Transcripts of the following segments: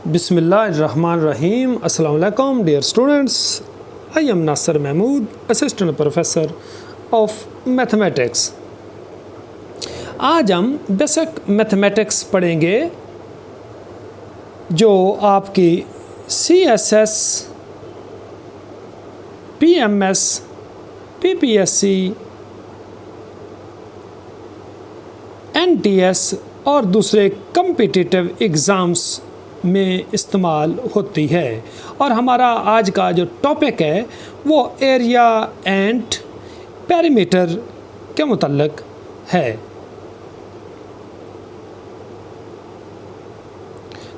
Bismillahirrahmanirrahim. Assalamu alaikum dear students. I am Nasser Mahmood, Assistant Professor of Mathematics. आज हम basic mathematics पढ़ेंगे जो आपकी CSS, PMS, PPSC, NTS और दूसरे कम्पिटिटिव एग्ज़ाम्स में इस्तेमाल होती है। और हमारा आज का जो टॉपिक है वो एरिया एंड पेरीमीटर के मुतल्लिक है।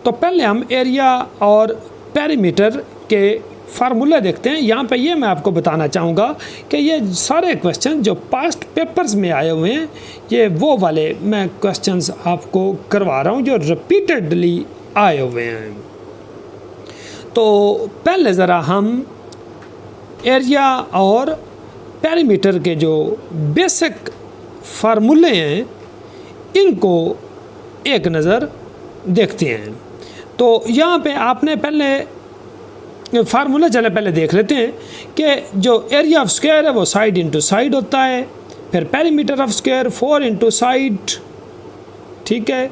तो पहले हम एरिया और पेरीमीटर के फार्मूला देखते हैं। यहाँ पे ये मैं आपको बताना चाहूँगा कि ये सारे क्वेश्चन जो पास्ट पेपर्स में आए हुए हैं ये वो वाले मैं क्वेश्चंस आपको करवा रहा हूँ जो रिपीटेडली आए हुए हैं। तो पहले ज़रा हम एरिया और पेरीमीटर के जो बेसिक फार्मूले हैं इनको एक नज़र देखते हैं। तो यहाँ पे आपने पहले फार्मूला चले पहले देख लेते हैं कि जो एरिया ऑफ स्क्वायर है वो साइड इंटू साइड होता है, फिर perimeter of square 4 into side, ठीक है।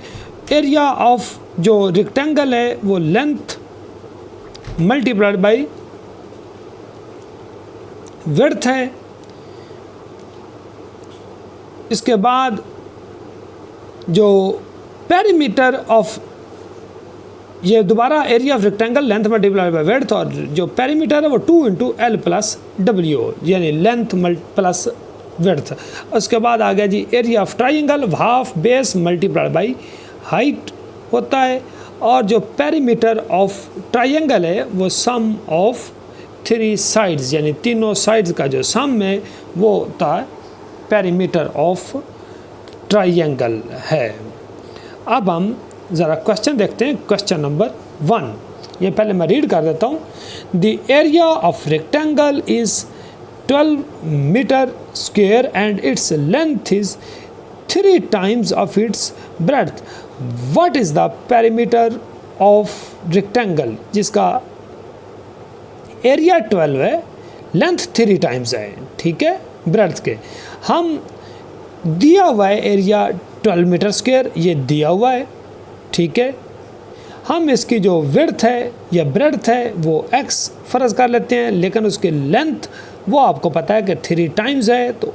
एरिया ऑफ जो रेक्टेंगल है वो लेंथ मल्टीप्लाइड बाई विड्थ है। इसके बाद जो पेरीमीटर ऑफ ये दोबारा area of rectangle length multiplied by width, और जो पेरीमीटर है वो 2 इंटू एल प्लस डब्ल्यू यानी लेंथ प्लस विड्थ। उसके बाद आ गया जी area of triangle half base multiplied by height होता है, और जो पेरीमीटर ऑफ ट्राइंगल है वो सम ऑफ 3 साइड्स यानी तीनों साइड्स का जो सम है वो होता है पेरीमीटर ऑफ ट्राइंगल है। अब हम ज़रा क्वेश्चन देखते हैं। क्वेश्चन नंबर 1 ये पहले मैं रीड कर देता हूँ। The area of rectangle is 12 metre square and its length is 3 times of its breadth. What is the perimeter of rectangle जिसका एरिया 12 है, लेंथ 3 times है, ठीक है, ब्रेड्थ के। हम दिया हुआ है एरिया 12 मीटर स्क्वायर, ये दिया हुआ है, ठीक है। हम इसकी जो विड्थ है या ब्रेड्थ है वो x फ़र्ज़ कर लेते हैं, लेकिन उसकी लेंथ वो आपको पता है कि 3 times है, तो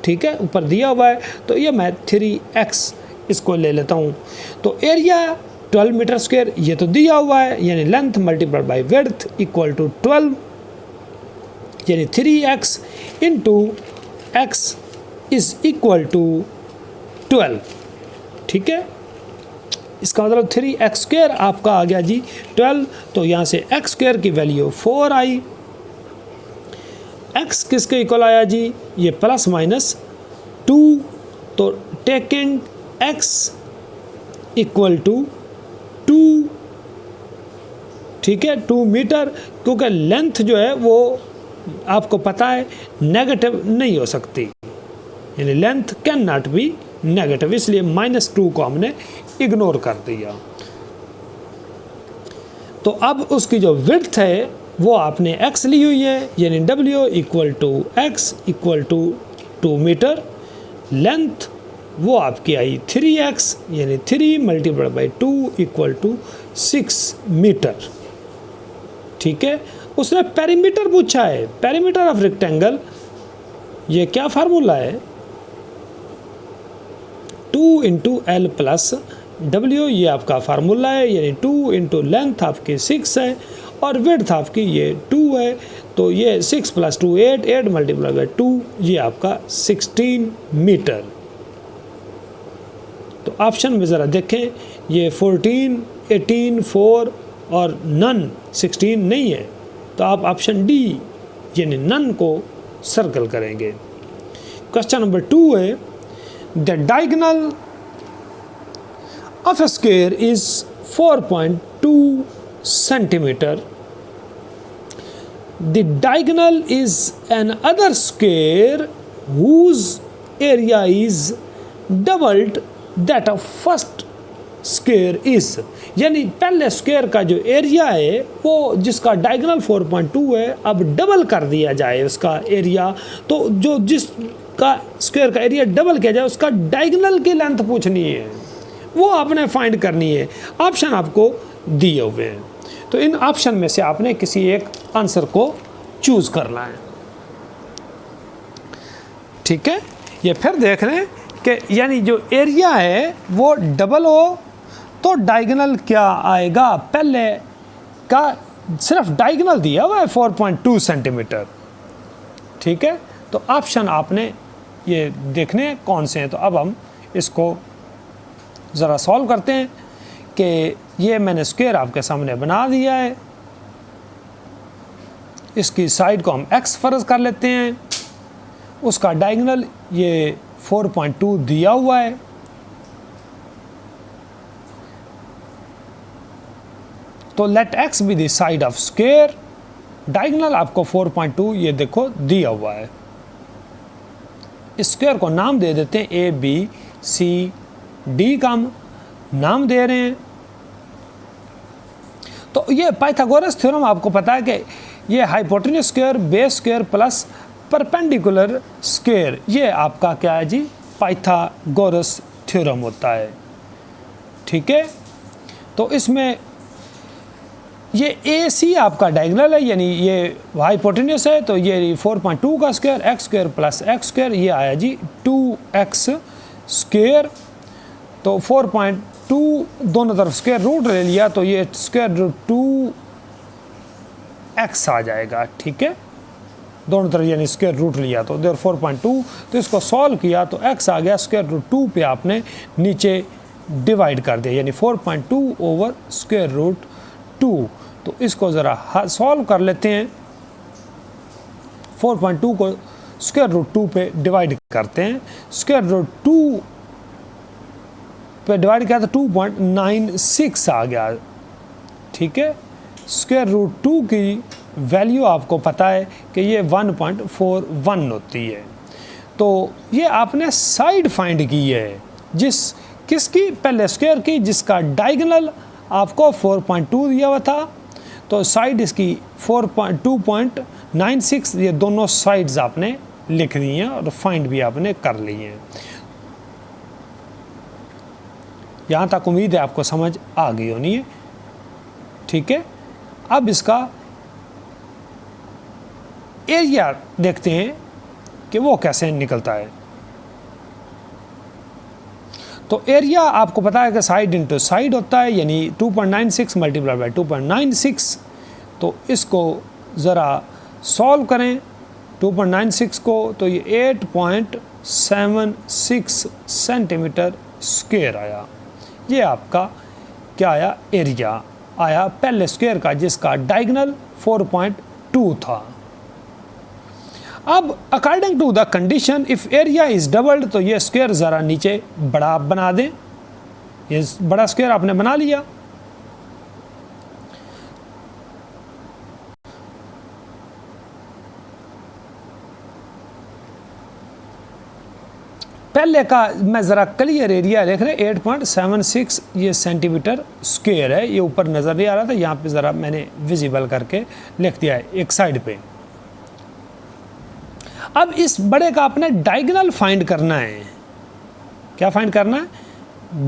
ठीक है, ऊपर दिया हुआ है तो ये मैं 3x इसको ले लेता हूँ। तो एरिया 12 मीटर स्क्वायर ये तो दिया हुआ है यानी length multiplied by width equal to 12 यानी 3x into x is equal to 12, ठीक है। इसका मतलब 3x स्क्वायर आपका आ गया जी 12, तो यहाँ से x स्क्वायर की वैल्यू 4 आई। x किसके इक्वल आया जी, ये प्लस माइनस 2, तो टेकिंग x इक्वल टू 2, ठीक है, 2 मीटर, क्योंकि लेंथ जो है वो आपको पता है नेगेटिव नहीं हो सकती, यानी length can not be negative, इसलिए -2 को हमने इग्नोर कर दिया। तो अब उसकी जो विड्थ है वो आपने x ली हुई है यानी w equal to x equal to 2 metre, लेंथ वो आपकी आई 3x यानी 3 multiplied by 2 equal to 6 metre, ठीक है। उसने पेरीमीटर पूछा है, पेरीमीटर ऑफ रेक्टेंगल, ये क्या फार्मूला है, 2 इंटू एल प्लस डब्ल्यू, ये आपका फार्मूला है, यानी 2 इंटू लेंथ आपकी 6 है और विड्थ आपकी ये 2 है, तो ये 6 प्लस 2 8, 8 मल्टीप्लाई बाई 2 ये आपका 16 मीटर। तो ऑप्शन में ज़रा देखें, ये 14, 18, 4 और नन 16 नहीं है, तो आप ऑप्शन डी यानी नन को सर्कल करेंगे। क्वेश्चन नंबर 2 है the diagonal of a square is 4.2 centimeter. The diagonal is another square whose area is doubled that of first square is, यानी पहले स्क्वायर का जो एरिया है वो जिसका डायगोनल 4.2 है, अब डबल कर दिया जाए उसका एरिया, तो जो जिसका स्क्वायर का एरिया डबल किया जाए उसका डायगोनल की लेंथ पूछनी है, वो आपने फाइंड करनी है। ऑप्शन आपको दिए हुए हैं, तो इन ऑप्शन में से आपने किसी एक आंसर को चूज करना है। ठीक है, ये फिर देख लें कि यानी जो एरिया है वो डबल हो तो डायगोनल क्या आएगा, पहले का सिर्फ डायगोनल दिया हुआ है 4.2 सेंटीमीटर। ठीक है, तो ऑप्शन आपने ये देखने कौन से हैं। तो अब हम इसको ज़रा सॉल्व करते हैं कि ये मैंने स्क्वायर आपके सामने बना दिया है, इसकी साइड को हम x फ़र्ज़ कर लेते हैं, उसका डायगोनल ये 4.2 दिया हुआ है, तो let x be the side of square, diagonal आपको 4.2 ये देखो दिया हुआ है। इस स्क्वायर को नाम दे देते हैं ए बी सी डी का हम नाम दे रहे हैं। तो ये पाइथागोरस थ्योरम आपको पता है कि ये hypotenuse square base square plus perpendicular square, ये आपका क्या है जी, पाइथागोरस थ्योरम होता है। ठीक है, तो इसमें ये ए सी आपका डायगोनल है, यानी ये हाइपोटेन्यूज है, तो ये 4.2 का square x square plus x square, ये आया जी 2x स्क्वायर। तो 4.2 दोनों तरफ स्क्वायर रूट ले लिया तो ये स्क्वायर रूट 2x आ जाएगा। ठीक है, दोनों तरफ यानी स्क्वायर रूट लिया तो देर 4.2, तो इसको सॉल्व किया तो x आ गया, स्क्वायर रूट 2 पे आपने नीचे डिवाइड कर दिया, यानी 4.2 ओवर स्क्वायर रूट 2। तो इसको ज़रा सॉल्व कर लेते हैं, 4.2 को स्क्वायर रूट 2 पे डिवाइड करते हैं, स्क्वायर रूट 2 पे डिवाइड किया तो 2.96 आ गया। ठीक है, स्क्वायर रूट 2 की वैल्यू आपको पता है कि ये 1.41 होती है। तो ये आपने साइड फाइंड की है, किसकी, पहले स्क्वायर की जिसका डायगोनल आपको 4.2 दिया हुआ था, तो साइड इसकी 2.96, ये दोनों साइड्स आपने लिख दी हैं और फाइंड भी आपने कर ली हैं। यहाँ तक उम्मीद है आपको समझ आ गई होनी है। ठीक है, अब इसका एरिया देखते हैं कि वो कैसे निकलता है। तो एरिया आपको पता है कि साइड इंटू साइड होता है, यानी 2.96 मल्टीप्लाई बाय 2.96। तो इसको ज़रा सॉल्व करें 2.96 को, तो ये 8.76 सेंटीमीटर स्क्वायर आया। ये आपका क्या आया, एरिया आया पहले स्क्वायर का जिसका डायगोनल 4.2 था। अब according to the condition if area is doubled, तो ये स्क्वायर ज़रा नीचे बड़ा बना दें, ये बड़ा स्क्वायर आपने बना लिया। पहले का मैं ज़रा क्लियर एरिया लिख रहे 8.76 ये सेंटीमीटर स्क्वायर है, ये ऊपर नज़र नहीं आ रहा था, यहाँ पे ज़रा मैंने विजिबल करके लिख दिया है एक साइड पे। अब इस बड़े का आपने डायगोनल फाइंड करना है। क्या फाइंड करना है,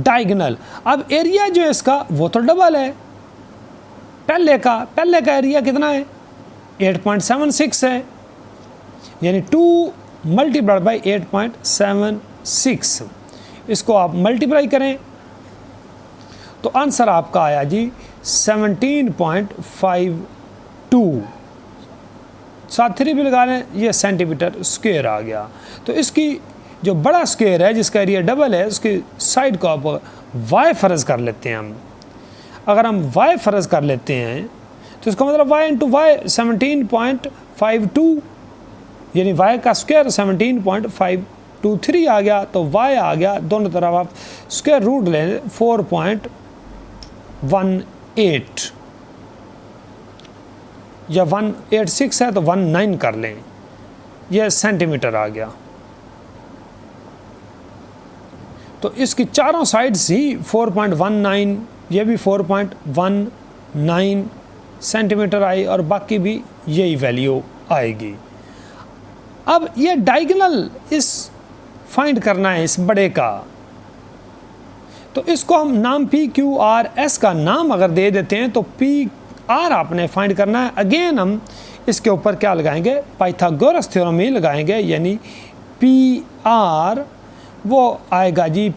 डायगोनल। अब एरिया जो है इसका वो तो डबल है पहले का एरिया कितना है 8.76 है, यानी 2 मल्टीप्लाइड बाई 8.76, इसको आप मल्टीप्लाई करें तो आंसर आपका आया जी 17.52, साथ 3 भी लगा लें, ये सेंटीमीटर स्क्वायर आ गया। तो इसकी जो बड़ा स्क्वायर है जिसका एरिया डबल है उसकी साइड को आप y फ़र्ज़ कर लेते हैं हम। अगर हम y फ़र्ज़ कर लेते हैं तो इसका मतलब y इंटू वाई 17.52, यानी y का स्क्वायर 17.523 आ गया, तो y आ गया, दोनों तरफ आप स्क्वायर रूट लें 4.18 या 186 है तो 19 कर लें, यह सेंटीमीटर आ गया। तो तो इसकी चारों साइड्स ही 4.19, ये भी 4.19 सेंटीमीटर आई और बाकी भी यही वैल्यू आएगी। अब ये डायगोनल इस फाइंड करना है इस बड़े का, तो इसको हम नाम PQRS का नाम अगर दे देते हैं तो PR आपने फाइंड करना है। अगेन हम इसके ऊपर क्या लगाएंगे, पाइथागोरस थ्योरम ही लगाएंगे, यानी PR वो आएगा जी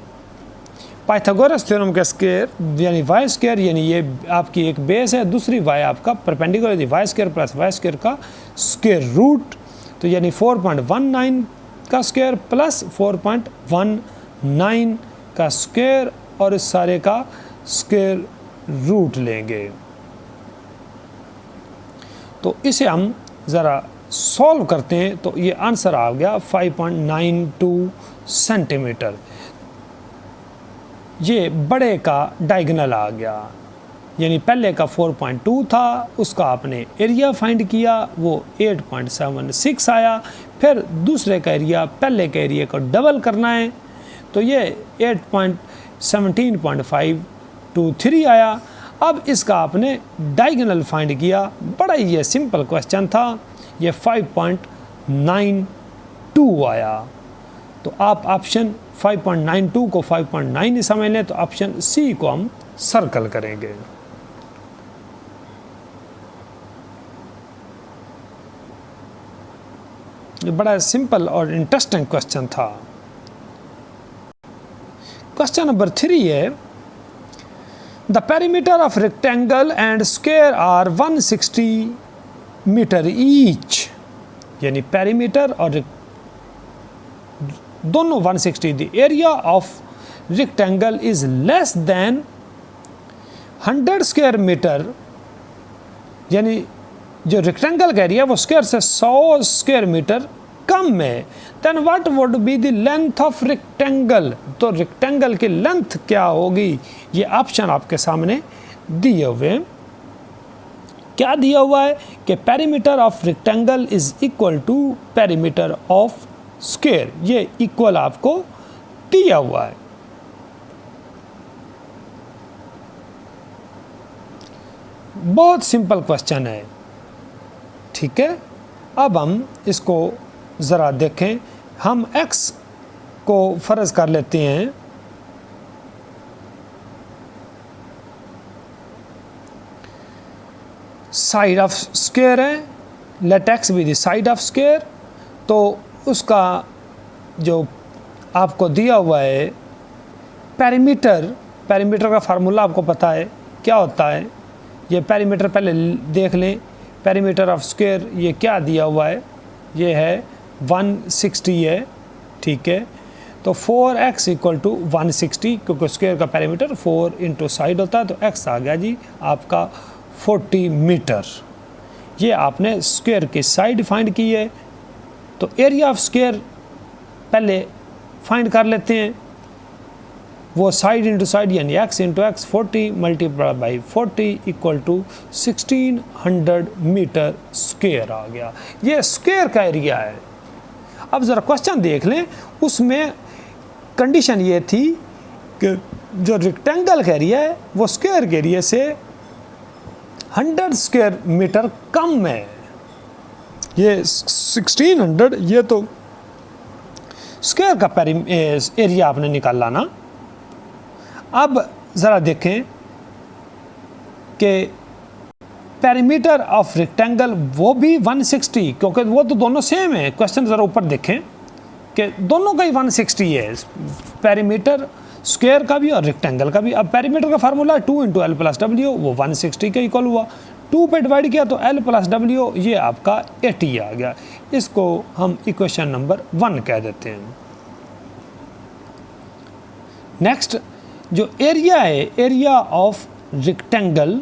पाइथागोरस थ्योरम का स्क्वायर यानी वाई स्क्वायर, यानी ये आपकी एक बेस है, दूसरी वाई आपका perpendicular y square plus y square का स्क्वायर रूट, तो यानी 4.19 का स्क्वायर प्लस 4.19 का स्क्वायर और इस सारे का स्क्वायर रूट लेंगे। तो इसे हम ज़रा सॉल्व करते हैं तो ये आंसर आ गया 5.92 सेंटीमीटर। ये बड़े का डायगोनल आ गया, यानी पहले का 4.2 था, उसका आपने एरिया फाइंड किया, वो 8.76 आया। फिर दूसरे का एरिया पहले के एरिया को डबल करना है, तो ये 8.17.523 आया। अब इसका आपने डायगोनल फाइंड किया, बड़ा ही ये सिंपल क्वेश्चन था, ये 5.92 आया। तो आप ऑप्शन 5.92 को 5.9 ही समझ लें, तो ऑप्शन सी को हम सर्कल करेंगे। ये बड़ा सिंपल और इंटरेस्टिंग क्वेश्चन था। क्वेश्चन नंबर 3 है, the perimeter of rectangle and square are 160 metre each, यानी पेरीमीटर और दोनों 160, the area of rectangle is less than 100 square metre, यानी जो रेक्टेंगल का एरिया वो स्क्वायर से 100 स्क्वायर मीटर कम है, then what would be the length of rectangle, तो रेक्टेंगल की लेंथ क्या होगी। ये ऑप्शन आपके सामने दिए हुए हैं। क्या दिया हुआ है कि perimeter of rectangle is equal to perimeter of square, ये इक्वल आपको दिया हुआ है। बहुत सिंपल क्वेश्चन है, ठीक है। अब हम इसको ज़रा देखें, हम x को फ़र्ज़ कर लेते हैं साइड ऑफ स्क्वायर है, let x be the side of square, तो उसका जो आपको दिया हुआ है पेरीमीटर का फार्मूला आपको पता है क्या होता है। ये पेरीमीटर पहले देख लें, पेरीमीटर ऑफ स्क्वायर ये क्या दिया हुआ है, ये है 160 है, ठीक है। तो 4x इक्वल टू 160, क्योंकि स्क्वायर का पेरीमीटर 4 इंटू साइड होता है, तो x आ गया जी आपका 40 मीटर। ये आपने स्क्वायर की साइड फाइंड की है, तो एरिया ऑफ स्क्वायर पहले फाइंड कर लेते हैं, वो साइड इंटू साइड यानी x into x 40 multiply by 40 equal to 1600 metre square आ गया। ये स्क्वायर का एरिया है। अब ज़रा क्वेश्चन देख लें, उसमें कंडीशन ये थी कि जो रेक्टेंगल का एरिया है वो स्क्वायर के एरिया से 100 स्क्वायर मीटर कम है। ये 1600, ये तो स्क्वायर का एरिया आपने निकाला ना। अब ज़रा देखें कि पेरीमीटर ऑफ रेक्टेंगल वो भी 160, क्योंकि वो तो दोनों सेम है। क्वेश्चन ज़रा ऊपर देखें कि दोनों का ही 160 है, पेरीमीटर स्क्वायर का भी और रेक्टेंगल का भी। अब पेरीमीटर का formula 2 into L plus W, वो 160 के इक्वल हुआ, 2 पे डिवाइड किया तो एल प्लस डब्ल्यू, ये आपका 80 आ गया। इसको हम इक्वेशन नंबर 1 कह देते हैं। नेक्स्ट जो एरिया है, एरिया ऑफ रेक्टेंगल,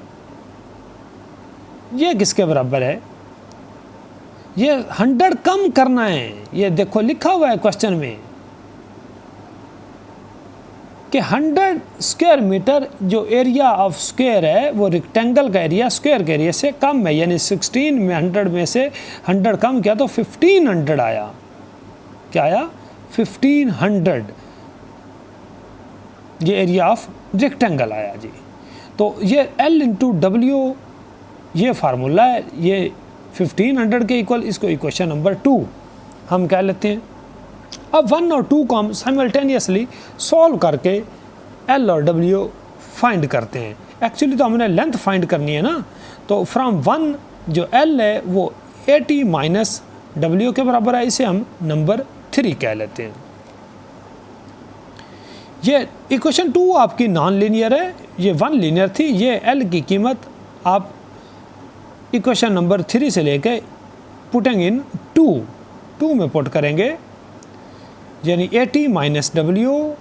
ये किसके बराबर है, ये 100 कम करना है। ये देखो लिखा हुआ है क्वेश्चन में कि 100 स्क्वायर मीटर जो एरिया ऑफ स्क्वायर है वो रेक्टेंगल का एरिया स्क्वायर के एरिया से कम है, यानी 16 में 100 में से 100 कम किया तो 1500 आया। क्या आया? 1500। ये एरिया ऑफ रेक्टेंगल आया जी। तो ये L इंटू डब्ल्यू ये फार्मूला है, ये 1500 के इक्वल, इसको इक्वेशन नंबर 2 हम कह लेते हैं। अब 1 और 2 को हम साइमल्टेनियसली सॉल्व करके L और W फाइंड करते हैं। एक्चुअली तो हमने लेंथ फाइंड करनी है ना, तो फ्रॉम 1 जो L है वो 80 माइनस W के बराबर है, इसे हम नंबर 3 कह लेते हैं। ये इक्वेशन 2 आपकी नॉन लीनियर है, ये 1 लीनियर थी। ये L की कीमत आप इक्वेशन नंबर 3 से लेके पुटिंग इन 2 में पुट करेंगे, यानी 80 माइनस W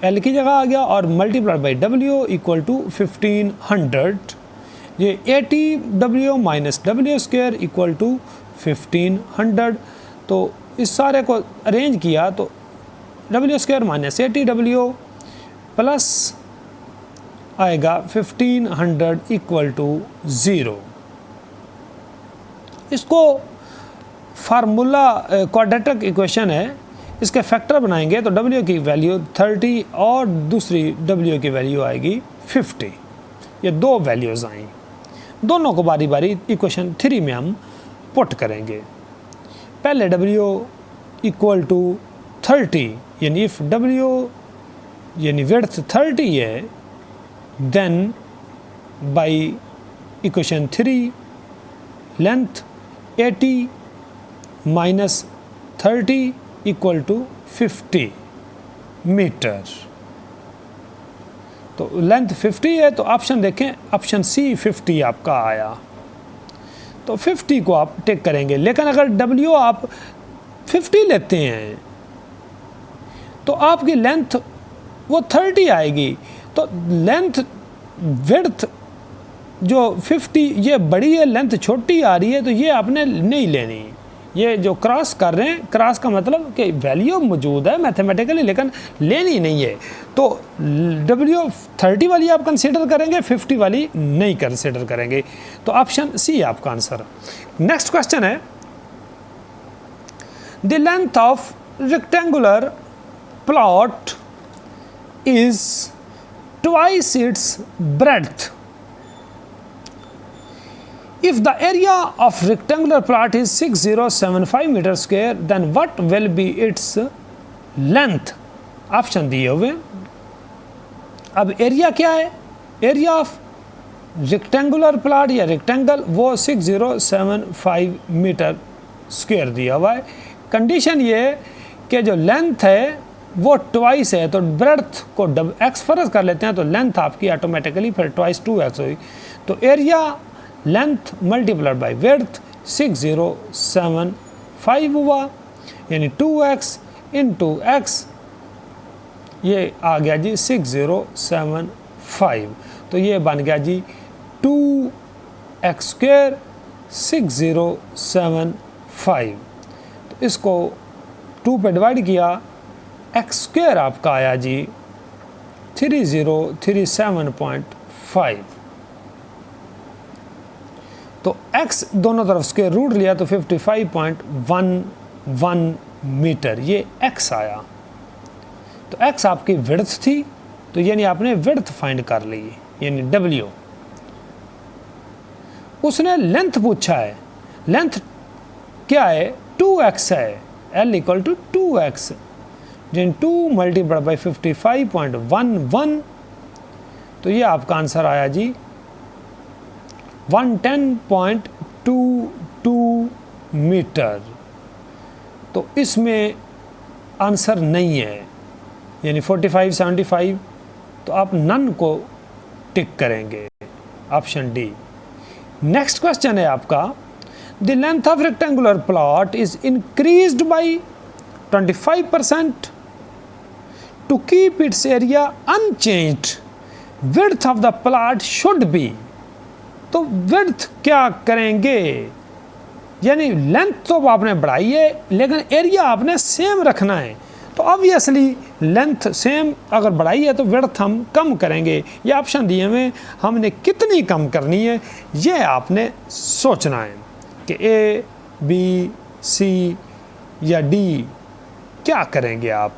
L की जगह आ गया और multiplied by W equal to 1500। ये 80W minus W square equal to 1500। तो इस सारे को अरेंज किया तो W square minus 80W plus आएगा 1500 इक्वल टू 0। इसको फार्मूला क्वाड्रेटिक इक्वेशन है, इसके फैक्टर बनाएंगे तो W की वैल्यू 30 और दूसरी W की वैल्यू आएगी 50। ये दो वैल्यूज़ आई, दोनों को बारी बारी इक्वेशन 3 में हम पुट करेंगे। पहले W इक्वल टू 30, यानी इफ़ W यानी विड्थ 30 है, then by equation 3 length 80 minus 30 equal to 50 metre. तो लेंथ 50 है, तो ऑप्शन देखें, ऑप्शन सी 50 आपका आया। तो 50 को आप टिक करेंगे, लेकिन अगर W आप 50 लेते हैं तो आपकी लेंथ वो 30 आएगी। तो लेंथ विड्थ जो 50 ये बड़ी है, लेंथ छोटी आ रही है, तो ये आपने नहीं लेनी। ये जो क्रॉस कर रहे हैं, क्रॉस का मतलब कि वैल्यू मौजूद है मैथमेटिकली, लेकिन लेनी नहीं है। तो W 30 वाली आप कंसीडर करेंगे, 50 वाली नहीं कंसीडर करेंगे। तो ऑप्शन सी आपका आंसर। नेक्स्ट क्वेश्चन है, the length of rectangular plot is twice its breadth. If the area of rectangular plot is 6075 meter square, then what will be its length? Option दिए हुए। अब area क्या है? Area of rectangular plot या rectangle वो 6075 metre square दिया हुआ है। कंडीशन ये कि जो लेंथ है वो ट्वाइस है, तो ब्रेड्थ को x फर्ज कर लेते हैं, तो लेंथ आपकी ऑटोमेटिकली फिर ट्वाइस 2x हुई। तो area length multiplied by width 6075 हुआ, यानी 2x इंटू x, ये आ गया जी 6075। तो ये बन गया जी 2x स्क्वायर 6075। तो इसको 2 पे डिवाइड किया, x स्क्वायर आपका आया जी 3037.5। तो x दोनों तरफ स्क्वायर रूट लिया तो 55.11 मीटर, ये x आया। तो x आपकी विड्थ थी, तो यानी आपने विड्थ फाइंड कर ली, यानी W। उसने लेंथ पूछा है, लेंथ क्या है? 2x है, L इक्वल टू 2x, जिन 2 मल्टीप्लाइड बाई 55.11, तो ये आपका आंसर आया जी 110.22 मीटर। तो इसमें आंसर नहीं है, यानी 45 75, तो आप नन को टिक करेंगे, ऑप्शन डी। नेक्स्ट क्वेश्चन है आपका, the length of rectangular plot is increased by 25% to keep its area unchanged, width of the plot should be. तो विड्थ क्या करेंगे? यानी लेंथ तो आपने बढ़ाई है, लेकिन एरिया आपने सेम रखना है। तो ऑब्वियसली लेंथ सेम अगर बढ़ाई है तो विड्थ हम कम करेंगे। ये ऑप्शन दिए हुए, हमने कितनी कम करनी है ये आपने सोचना है कि A, B, C या D क्या करेंगे आप।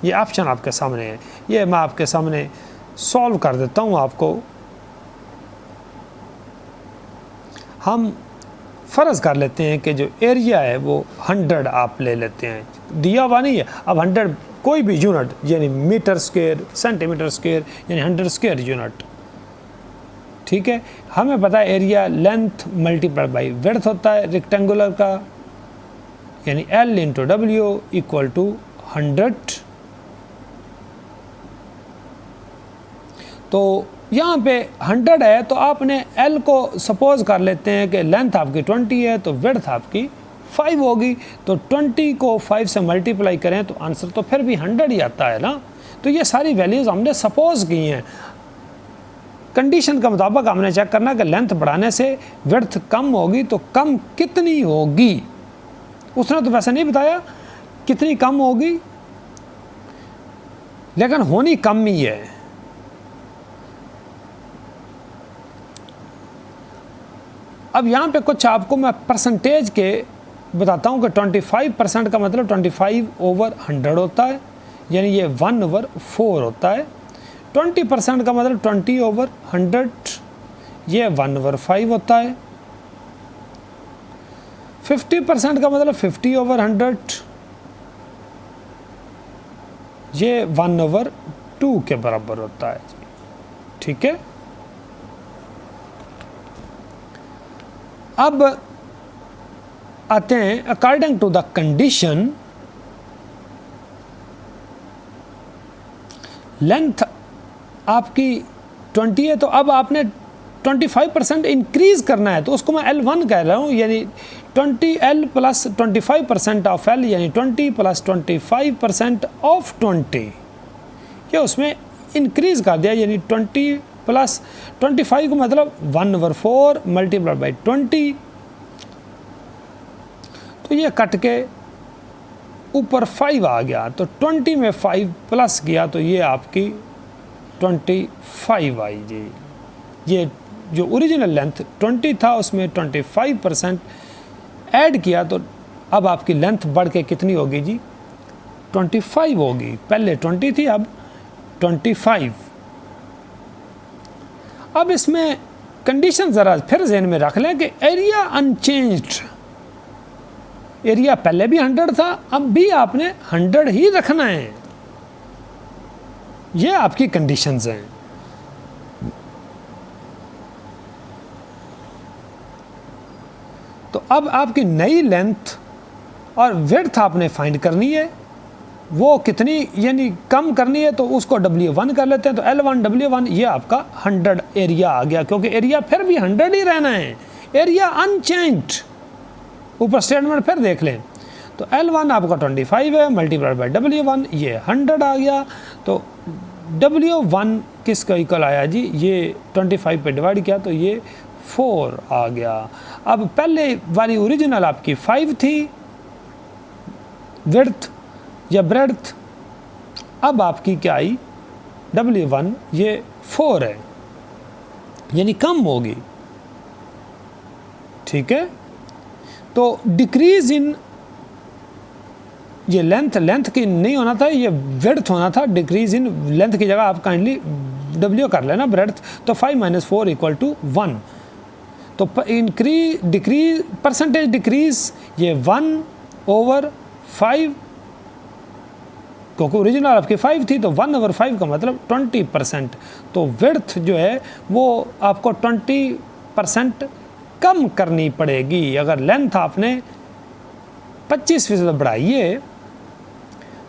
ये ऑप्शन आपके सामने है, ये मैं आपके सामने सॉल्व कर देता हूँ आपको। हम फ़र्ज़ कर लेते हैं कि जो एरिया है वो 100 आप ले लेते हैं, दिया हुआ नहीं है। अब 100 कोई भी यूनिट यानी मीटर स्क्वायर, सेंटीमीटर स्क्वायर यानी 100 स्क्वायर यूनिट, ठीक है। हमें पता है area length multiply by width होता है रेक्टेंगुलर का, यानी L इंटू डब्ल्यू इक्वल टू 100। तो यहाँ पे 100 है तो आपने L को सपोज कर लेते हैं कि लेंथ आपकी 20 है तो विड्थ आपकी 5 होगी। तो 20 को 5 से मल्टीप्लाई करें तो आंसर तो फिर भी 100 ही आता है ना। तो ये सारी वैल्यूज़ हमने सपोज की हैं। कंडीशन के मुताबिक हमने चेक करना कि लेंथ बढ़ाने से विड्थ कम होगी तो कम कितनी होगी। उसने तो वैसे नहीं बताया कितनी कम होगी, लेकिन होनी कम ही है। अब यहाँ पे कुछ आपको मैं परसेंटेज के बताता हूँ कि 25% का मतलब 25/100 होता है, यानी ये 1/4 होता है। 20% का मतलब 20/100, ये 1/5 होता है। 50% का मतलब 50/100, ये 1/2 के बराबर होता है, ठीक है। अब आते हैं according to the condition, length आपकी 20 है तो अब आपने 25% इंक्रीज़ करना है, तो उसको मैं L1 कह रहा हूँ, यानी 20L प्लस 25% ऑफ L, यानी 20 प्लस 25% ऑफ 20, ये उसमें इंक्रीज़ कर दिया, यानी 20 प्लस 25 को मतलब 1/4 मल्टीप्लाई बाई 20। तो ये कट के ऊपर 5 आ गया, तो 20 में 5 प्लस किया तो ये आपकी 25 आई जी। ये जो ओरिजिनल लेंथ 20 था उसमें 25% ऐड किया तो अब आपकी लेंथ बढ़ के कितनी होगी जी, 25 होगी। पहले 20 थी, अब 25। अब इसमें कंडीशन ज़रा फिर ज़हन में रख लें कि एरिया अनचेंज्ड, एरिया पहले भी 100 था, अब भी आपने 100 ही रखना है। ये आपकी कंडीशंस हैं। तो अब आपकी नई लेंथ और विड्थ आपने फाइंड करनी है, वो कितनी यानी कम करनी है, तो उसको W1 कर लेते हैं। तो L1 W1 ये आपका 100 एरिया आ गया, क्योंकि एरिया फिर भी 100 ही रहना है, एरिया अनचेंज्ड। ऊपर स्टेटमेंट फिर देख लें, तो L1 आपका 25 है मल्टीप्लाइड बाई W1, ये 100 आ गया। तो W1 किसका इक्वल आया जी, ये 25 पे डिवाइड किया तो ये 4 आ गया। अब पहले वाली ओरिजिनल आपकी 5 थी विड्थ या ब्रेड्थ, अब आपकी क्या आई W1 ये 4 है, यानी कम होगी, ठीक है। तो डिक्रीज इन ये लेंथ की नहीं होना था, ये विड्थ होना था। डिक्रीज इन लेंथ की जगह आप काइंडली W कर लेना ब्रेड्थ। तो 5 - 4 = 1। तो डिक्रीज परसेंटेज डिक्रीज ये 1/5, क्योंकि ओरिजिनल आपकी 5 थी तो 1/5 का मतलब 20%। तो विड्थ जो है वो आपको 20% कम करनी पड़ेगी। अगर लेंथ आपने 25% बढ़ाई है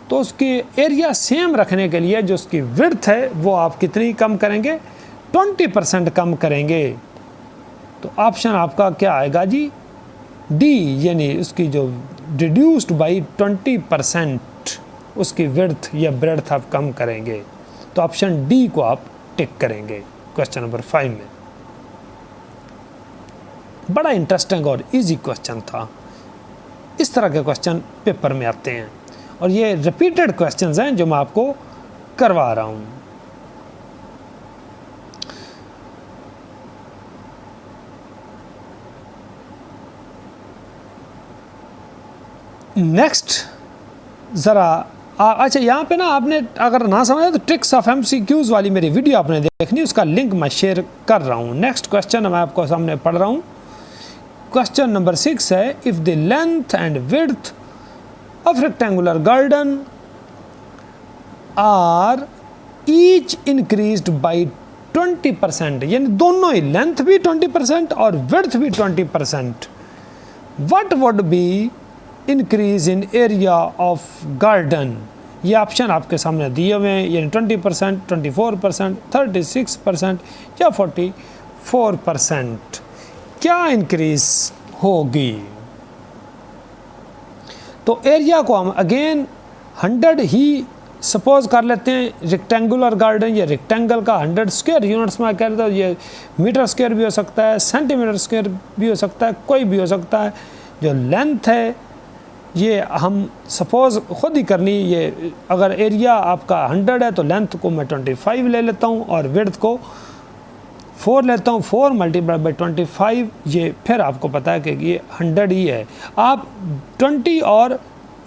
तो उसकी एरिया सेम रखने के लिए जो उसकी विड्थ है वो आप कितनी कम करेंगे, 20% कम करेंगे। तो ऑप्शन आपका क्या आएगा जी, डी, यानी उसकी जो रिड्यूस्ड बाई 20% उसकी विड्थ या ब्रेड्थ आप कम करेंगे। तो ऑप्शन डी को आप टिक करेंगे क्वेश्चन नंबर 5 में। बड़ा इंटरेस्टिंग और इजी क्वेश्चन था। इस तरह के क्वेश्चन पेपर में आते हैं और ये रिपीटेड क्वेश्चंस हैं जो मैं आपको करवा रहा हूँ। नेक्स्ट ज़रा अच्छा यहाँ पे ना आपने अगर ना समझा तो ट्रिक्स ऑफ MCQs वाली मेरी वीडियो आपने देखनी, उसका लिंक मैं शेयर कर रहा हूँ। नेक्स्ट क्वेश्चन मैं आपको सामने पढ़ रहा हूँ। क्वेश्चन नंबर 6 है, if the length and width of rectangular garden are each increased by 20%, यानी दोनों ही लेंथ भी 20% और विड्थ भी 20%, what would be increase in area of garden. ये ऑप्शन आपके सामने दिए हुए हैं, यानी 20%, 24%, 36% या 44%, क्या इंक्रीज होगी। तो एरिया को हम अगेन 100 ही सपोज कर लेते हैं। रेक्टेंगुलर गार्डन या रेक्टेंगल का 100 स्क्वायर यूनिट्स में कह रहे, ये मीटर स्क्वायर भी हो सकता है, सेंटीमीटर स्क्वायर भी हो सकता है, कोई भी हो सकता है। जो लेंथ है ये हम सपोज खुद ही करनी, ये अगर एरिया आपका 100 है तो लेंथ को मैं 25 ले लेता हूँ और विड्थ को 4 लेता हूँ। 4 मल्टीप्लाई बाई 25, ये फिर आपको पता है कि ये 100 ही है। आप 20 और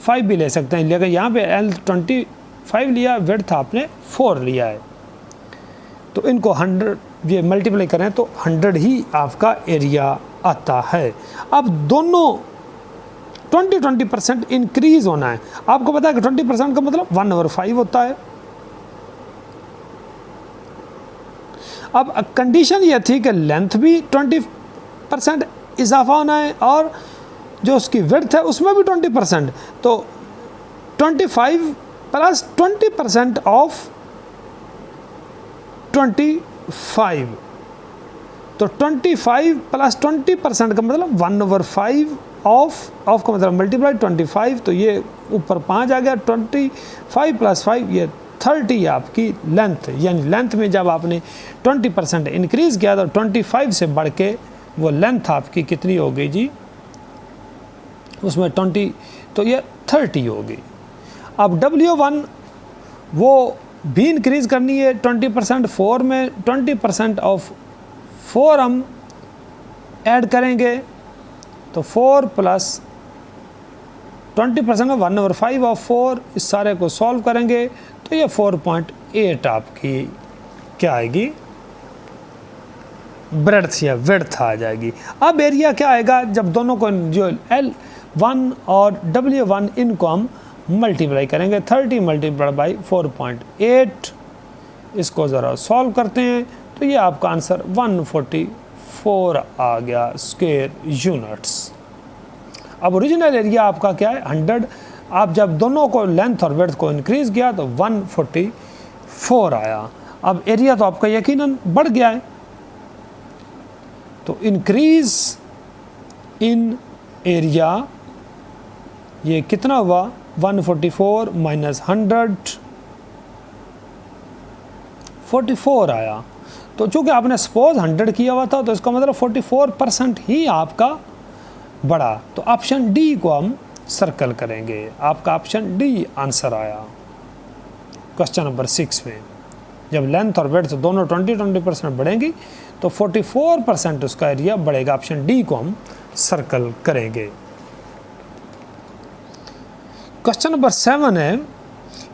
5 भी ले सकते हैं, लेकिन यहाँ पे L 25 लिया, विड्थ आपने 4 लिया है, तो इनको 100 ये मल्टीप्लाई करें तो 100 ही आपका एरिया आता है। अब दोनों 20% इंक्रीज होना है। आपको पता है कि 20% का मतलब 1/5 होता है। अब कंडीशन ये थी कि लेंथ भी 20% इजाफा होना है और जो उसकी विड्थ है उसमें भी 20%, तो 25 प्लस 20% ऑफ 25, तो 25 प्लस 20% का मतलब 1/5 ऑफ का मतलब मल्टीप्लाई 25, तो ये ऊपर 5 आ गया। 25 प्लस 5 ये 30 आपकी लेंथ, यानी लेंथ में जब आपने 20% इंक्रीज़ किया तो 25 से बढ़ के वो लेंथ आपकी कितनी हो गई जी, उसमें 20, तो ये 30 होगी। अब W1 वो भी इंक्रीज़ करनी है 20%, 4 में 20% ऑफ 4 हम ऐड करेंगे, तो 4 प्लस 20% में 1/5 ऑफ 4, इस सारे को सॉल्व करेंगे तो ये 4.8 आपकी क्या आएगी, ब्रेड्थ या विड्थ आ जाएगी। अब एरिया क्या आएगा, जब दोनों को जो L1 और W1 इनको हम मल्टीप्लाई करेंगे, 30 मल्टीप्लाई बाई 4.8, इसको ज़रा सॉल्व करते हैं तो ये आपका आंसर 144 आ गया स्क्वायर यूनिट्स। अब ओरिजिनल एरिया आपका क्या है 100, आप जब दोनों को लेंथ और विड्थ को इंक्रीज़ किया तो 144 आया। अब एरिया तो आपका यकीनन बढ़ गया है, तो इंक्रीज़ इन एरिया ये कितना हुआ, 144 माइनस 100, 44 आया। तो चूँकि आपने सपोज 100 किया हुआ था तो इसका मतलब 44% ही आपका बढ़ा, तो ऑप्शन डी को हम सर्कल करेंगे। आपका ऑप्शन डी आंसर आया क्वेश्चन नंबर 6 में। जब लेंथ और विड्थ दोनों 20% बढ़ेंगी तो 44% उसका एरिया बढ़ेगा। ऑप्शन डी को हम सर्कल करेंगे। क्वेश्चन नंबर 7 है,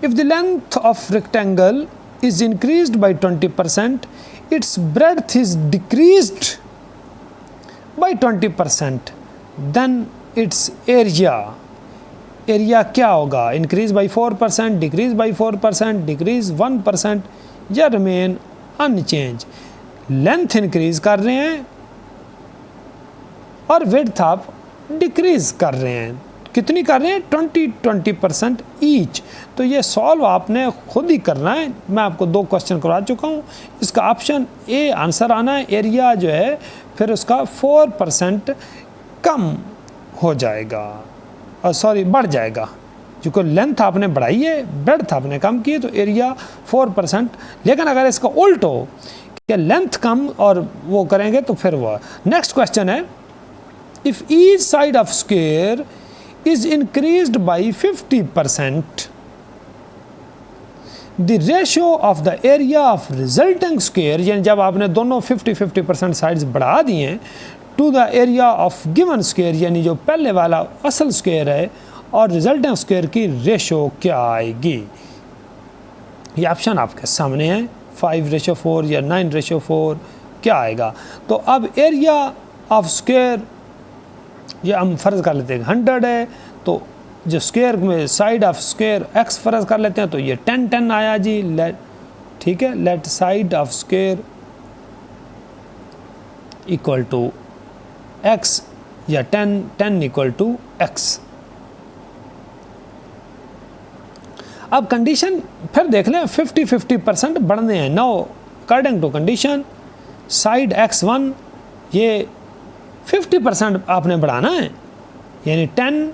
if the length of rectangle is increased by 20%, its breadth is decreased by 20%, then its area क्या होगा, increase by 4%, decrease by 4%, decrease 1% या remain unchanged। लेंथ इंक्रीज कर रहे हैं और विड्थ आप डिक्रीज कर रहे हैं, कितनी कर रहे हैं 20% ईच। तो ये सॉल्व आपने खुद ही करना है, मैं आपको 2 क्वेश्चन करवा चुका हूँ। इसका ऑप्शन ए आंसर आना है, एरिया जो है फिर उसका 4% कम हो जाएगा, सॉरी बढ़ जाएगा, क्योंकि लेंथ आपने बढ़ाई है, ब्रेड्थ आपने कम की है, तो एरिया 4%। लेकिन अगर इसका उल्ट हो कि लेंथ कम और वो करेंगे तो फिर वो। नेक्स्ट क्वेश्चन है, if each side of square is increased by 50%, the ratio of the area of resulting square, यानी जब आपने दोनों 50% साइड्स बढ़ा दिए हैं, to the area of given square, यानी जो पहले वाला असल स्क्वायर है और रिजल्टेंट स्क्वायर की रेशो क्या आएगी। ये ऑप्शन आपके सामने है, 5:4 या 9:4 क्या आएगा। तो अब एरिया ऑफ स्क्वायर, ये हम फ़र्ज़ कर लेते हैं 100 है, तो जो स्क्वायर में साइड ऑफ स्क्वायर x फ़र्ज़ कर लेते हैं, तो ये 10 आया जी। ठीक है, let side of square equal to x या 10 इक्वल टू x। अब कंडीशन फिर देख लें, 50-50% बढ़ने हैं। Now according to condition side x1 ये 50% आपने बढ़ाना है, यानी 10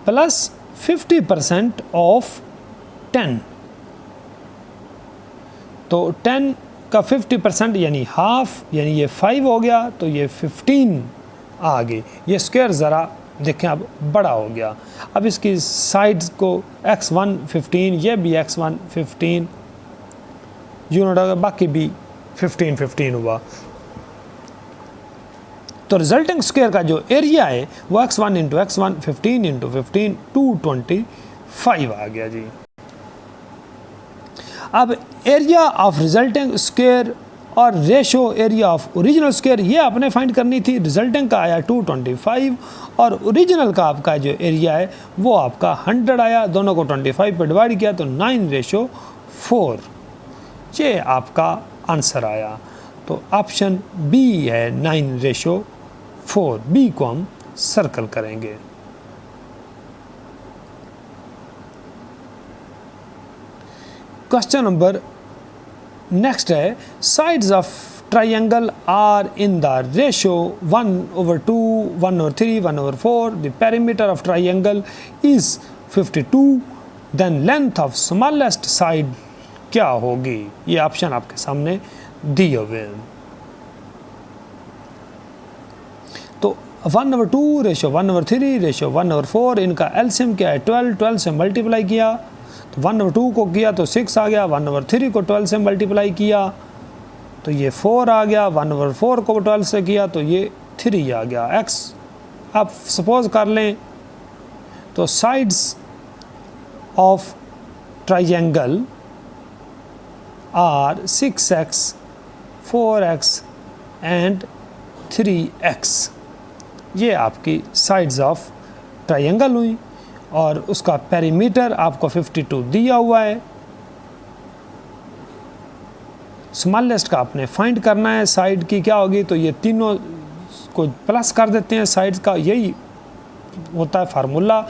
प्लस 50% ऑफ 10, तो 10 का 50% यानी हाफ, यानी ये 5 हो गया, तो ये 15 आ गई। ये स्क्वायर ज़रा देखें अब बड़ा हो गया। अब इसकी साइड्स को x1 15, ये भी x1 15 यूनिट होगा, बाकी भी 15 हुआ। तो रिजल्टिंग स्क्वायर का जो एरिया है वो x1 इंटू x1 15 इंटू 15 225 आ गया जी। अब एरिया ऑफ रिजल्टिंग स्क्वायर और ratio area of original square ये आपने फाइंड करनी थी। रिजल्टिंग का आया 225 और ओरिजिनल का आपका जो एरिया है वो आपका 100 आया। दोनों को 25 पे डिवाइड किया तो 9:4 ये आपका आंसर आया। तो ऑप्शन बी है 9:4। बी को हम सर्कल करेंगे। क्वेश्चन नंबर नेक्स्ट है, sides of triangle are in the ratio 1/2, 1/3, 1/4। The perimeter of triangle is 52, then length of smallest side क्या होगी। ये ऑप्शन आपके सामने दिए हुए हैं। तो 1/2 रेशो 1/3 रेशो 1/4, इनका एलसीएम क्या है 12 से मल्टीप्लाई किया तो 1/2 को किया तो 6 आ गया, 1/3 को 12 से मल्टीप्लाई किया तो ये 4 आ गया, 1/4 को 12 से किया तो ये 3 आ गया। x आप सपोज कर लें तो sides of triangle are 6x 4x and 3x। ये आपकी साइड्स ऑफ ट्राइंगल हुई और उसका पेरीमीटर आपको 52 दिया हुआ है। स्मॉलेस्ट का आपने फाइंड करना है, साइड की क्या होगी, तो ये तीनों को प्लस कर देते हैं, साइड्स का यही होता है फार्मूला।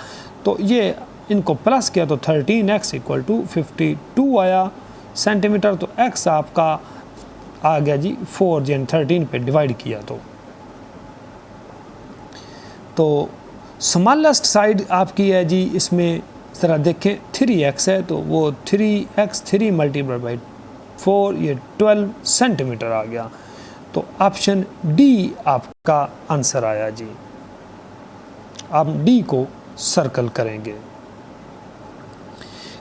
तो ये इनको प्लस किया तो 13x इक्वल टू 52 आया सेंटीमीटर। तो x आपका आ गया जी 4 यानी 13 पे डिवाइड किया तो स्मॉलेस्ट साइड आपकी है जी, इसमें ज़रा देखें 3x है तो वो 3x 3 मल्टीप्लाई बाई 4 ये 12 सेंटीमीटर आ गया। तो ऑप्शन डी आपका आंसर आया जी। आप डी को सर्कल करेंगे।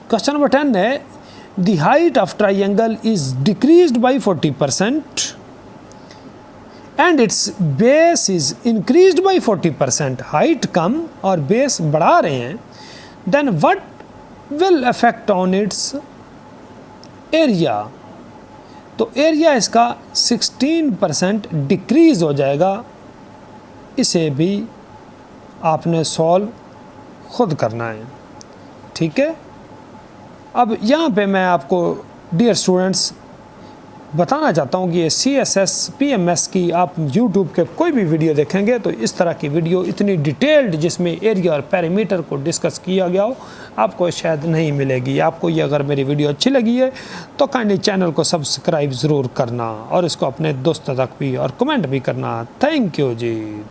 क्वेश्चन नंबर 10 है, the height of triangle is decreased by 40% and its base is increased by 40%। Height कम और बेस बढ़ा रहे हैं, then what will affect on its area. तो एरिया इसका 16% डिक्रीज हो जाएगा। इसे भी आपने सॉल्व खुद करना है, ठीक है। अब यहाँ पे मैं आपको डियर स्टूडेंट्स बताना चाहता हूँ कि ये CSS PMS की आप YouTube के कोई भी वीडियो देखेंगे तो इस तरह की वीडियो इतनी डिटेल्ड जिसमें एरिया और पेरीमीटर को डिस्कस किया गया हो आपको शायद नहीं मिलेगी। आपको ये अगर मेरी वीडियो अच्छी लगी है तो काइंडली चैनल को सब्सक्राइब ज़रूर करना और इसको अपने दोस्तों तक भी और कमेंट भी करना। Thank you ji.